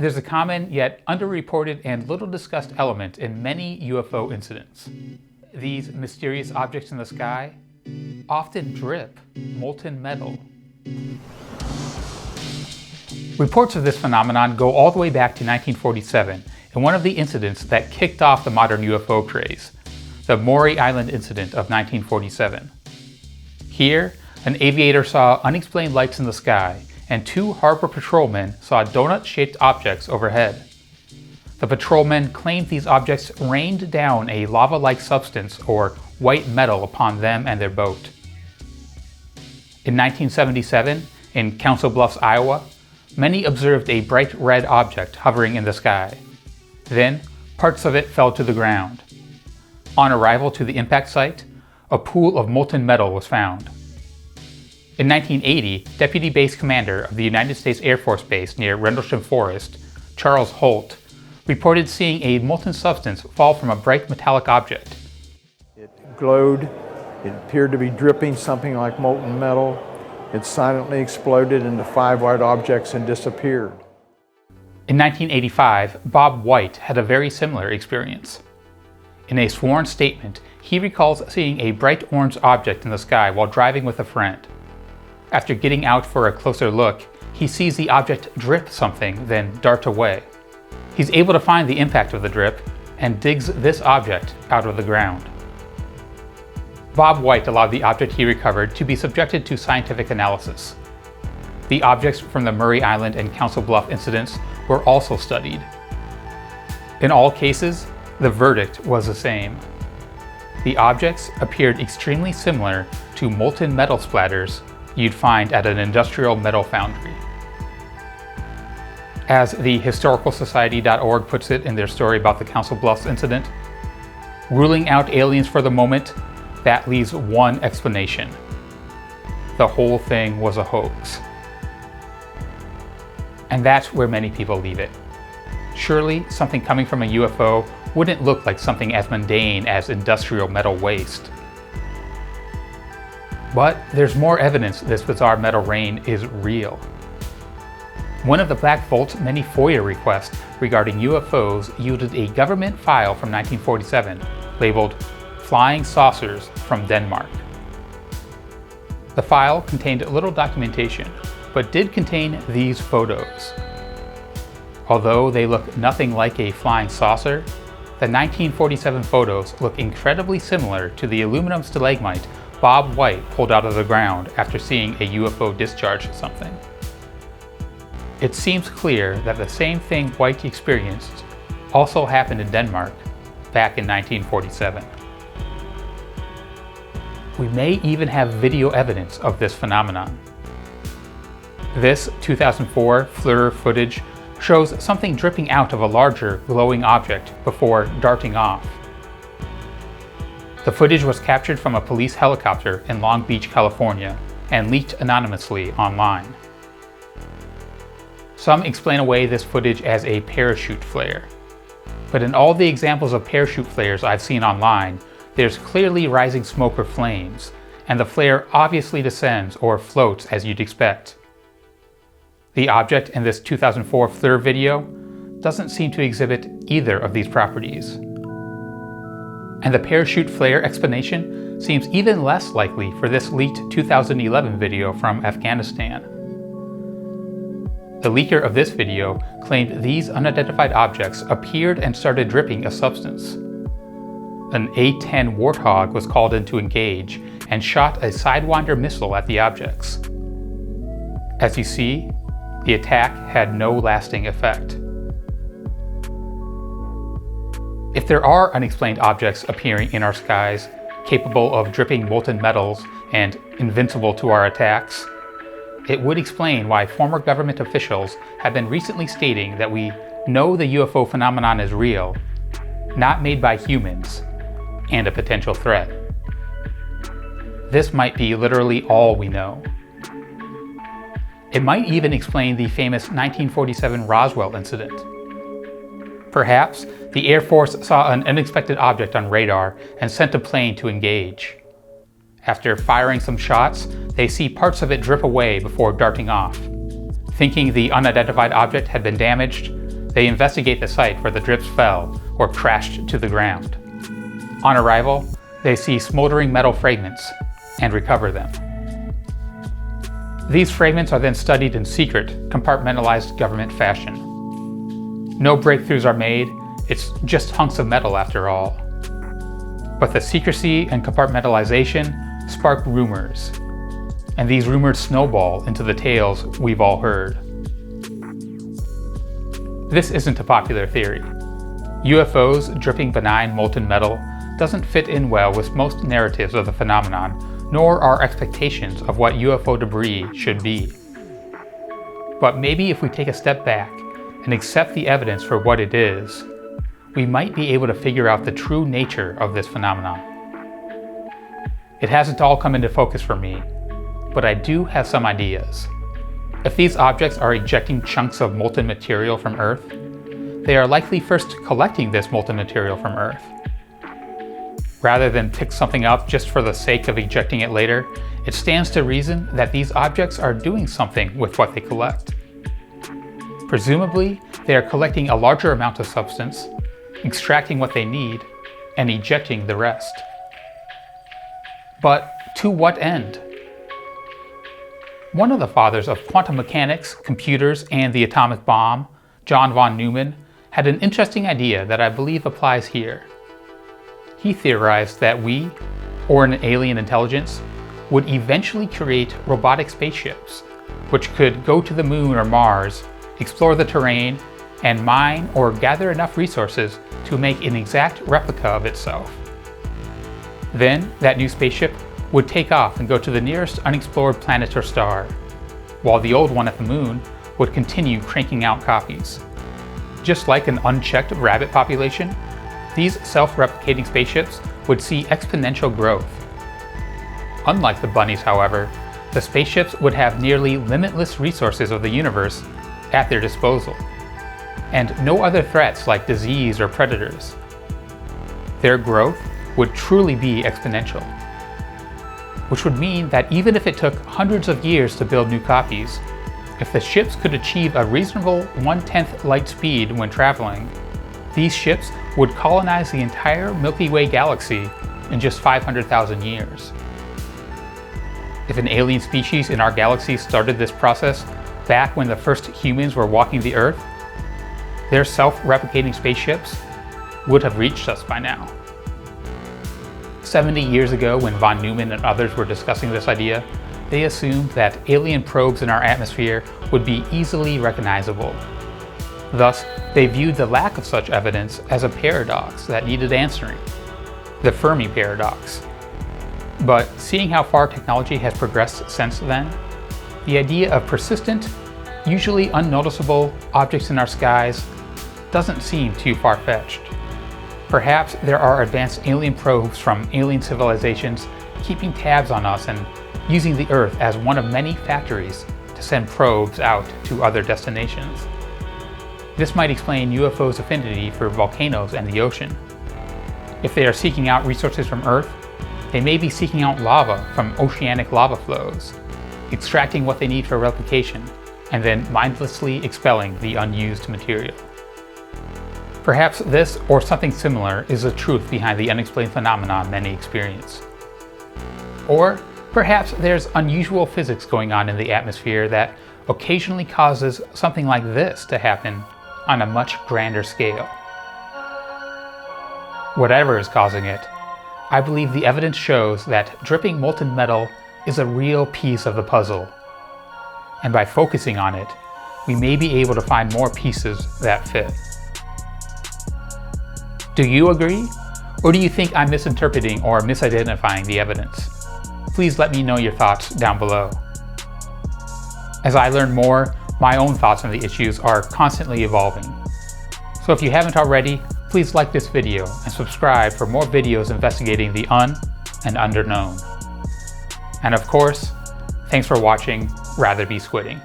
There's a common yet underreported and little discussed element in many UFO incidents. These mysterious objects in the sky often drip molten metal. Reports of this phenomenon go all the way back to 1947 in one of the incidents that kicked off the modern UFO craze, the Maury Island Incident of 1947. Here, an aviator saw unexplained lights in the sky, and two harbor patrolmen saw donut-shaped objects overhead. The patrolmen claimed these objects rained down a lava-like substance or white metal upon them and their boat. In 1977, in Council Bluffs, Iowa, many observed a bright red object hovering in the sky. Then, parts of it fell to the ground. On arrival to the impact site, a pool of molten metal was found. In 1980, Deputy Base Commander of the United States Air Force Base near Rendlesham Forest, Charles Holt, reported seeing a molten substance fall from a bright metallic object. It glowed, it appeared to be dripping something like molten metal. It silently exploded into 5 white objects and disappeared. In 1985, Bob White had a very similar experience. In a sworn statement, he recalls seeing a bright orange object in the sky while driving with a friend. After getting out for a closer look, he sees the object drip something, then dart away. He's able to find the impact of the drip and digs this object out of the ground. Bob White allowed the object he recovered to be subjected to scientific analysis. The objects from the Maury Island and Council Bluff incidents were also studied. In all cases, the verdict was the same. The objects appeared extremely similar to molten metal splatters you'd find at an industrial metal foundry. As the historicalsociety.org puts it in their story about the Council Bluffs incident, ruling out aliens for the moment, that leaves one explanation. The whole thing was a hoax. And that's where many people leave it. Surely, something coming from a UFO wouldn't look like something as mundane as industrial metal waste. But there's more evidence this bizarre metal rain is real. One of the Black Vault's many FOIA requests regarding UFOs yielded a government file from 1947 labeled Flying Saucers from Denmark. The file contained little documentation, but did contain these photos. Although they look nothing like a flying saucer, the 1947 photos look incredibly similar to the aluminum stalagmite Bob White pulled out of the ground after seeing a UFO discharge something. It seems clear that the same thing White experienced also happened in Denmark back in 1947. We may even have video evidence of this phenomenon. This 2004 FLIR footage shows something dripping out of a larger glowing object before darting off. The footage was captured from a police helicopter in Long Beach, California, and leaked anonymously online. Some explain away this footage as a parachute flare. But in all the examples of parachute flares I've seen online, there's clearly rising smoke or flames, and the flare obviously descends or floats as you'd expect. The object in this 2004 FLIR video doesn't seem to exhibit either of these properties. And the parachute flare explanation seems even less likely for this leaked 2011 video from Afghanistan. The leaker of this video claimed these unidentified objects appeared and started dripping a substance. An A-10 Warthog was called in to engage and shot a Sidewinder missile at the objects. As you see, the attack had no lasting effect. If there are unexplained objects appearing in our skies, capable of dripping molten metals and invincible to our attacks, it would explain why former government officials have been recently stating that we know the UFO phenomenon is real, not made by humans, and a potential threat. This might be literally all we know. It might even explain the famous 1947 Roswell incident. Perhaps the Air Force saw an unexpected object on radar and sent a plane to engage. After firing some shots, they see parts of it drip away before darting off. Thinking the unidentified object had been damaged, they investigate the site where the drips fell or crashed to the ground. On arrival, they see smoldering metal fragments and recover them. These fragments are then studied in secret, compartmentalized government fashion. No breakthroughs are made, it's just hunks of metal after all. But the secrecy and compartmentalization spark rumors, and these rumors snowball into the tales we've all heard. This isn't a popular theory. UFOs dripping benign molten metal doesn't fit in well with most narratives of the phenomenon, nor our expectations of what UFO debris should be. But maybe if we take a step back and accept the evidence for what it is, we might be able to figure out the true nature of this phenomenon. It hasn't all come into focus for me, but I do have some ideas. If these objects are ejecting chunks of molten material from Earth, they are likely first collecting this molten material from Earth. Rather than pick something up just for the sake of ejecting it later, it stands to reason that these objects are doing something with what they collect. Presumably, they are collecting a larger amount of substance, extracting what they need, and ejecting the rest. But to what end? One of the fathers of quantum mechanics, computers, and the atomic bomb, John von Neumann, had an interesting idea that I believe applies here. He theorized that we, or an alien intelligence, would eventually create robotic spaceships, which could go to the moon or Mars, explore the terrain, and mine or gather enough resources to make an exact replica of itself. Then, that new spaceship would take off and go to the nearest unexplored planet or star, while the old one at the moon would continue cranking out copies. Just like an unchecked rabbit population, these self-replicating spaceships would see exponential growth. Unlike the bunnies, however, the spaceships would have nearly limitless resources of the universe at their disposal, and no other threats like disease or predators. Their growth would truly be exponential, which would mean that even if it took hundreds of years to build new copies, if the ships could achieve a reasonable 1/10 light speed when traveling, these ships would colonize the entire Milky Way galaxy in just 500,000 years. If an alien species in our galaxy started this process back when the first humans were walking the Earth, their self-replicating spaceships would have reached us by now. 70 years ago, when von Neumann and others were discussing this idea, they assumed that alien probes in our atmosphere would be easily recognizable. Thus, they viewed the lack of such evidence as a paradox that needed answering, the Fermi paradox. But seeing how far technology has progressed since then, the idea of persistent, usually unnoticeable objects in our skies doesn't seem too far-fetched. Perhaps there are advanced alien probes from alien civilizations keeping tabs on us and using the Earth as one of many factories to send probes out to other destinations. This might explain UFOs' affinity for volcanoes and the ocean. If they are seeking out resources from Earth, they may be seeking out lava from oceanic lava flows, extracting what they need for replication, and then mindlessly expelling the unused material. Perhaps this, or something similar, is the truth behind the unexplained phenomenon many experience. Or perhaps there's unusual physics going on in the atmosphere that occasionally causes something like this to happen on a much grander scale. Whatever is causing it, I believe the evidence shows that dripping molten metal is a real piece of the puzzle. And by focusing on it, we may be able to find more pieces that fit. Do you agree? Or do you think I'm misinterpreting or misidentifying the evidence? Please let me know your thoughts down below. As I learn more, my own thoughts on the issues are constantly evolving. So if you haven't already, please like this video and subscribe for more videos investigating the and underknown. And of course, thanks for watching Rather Be Squidding.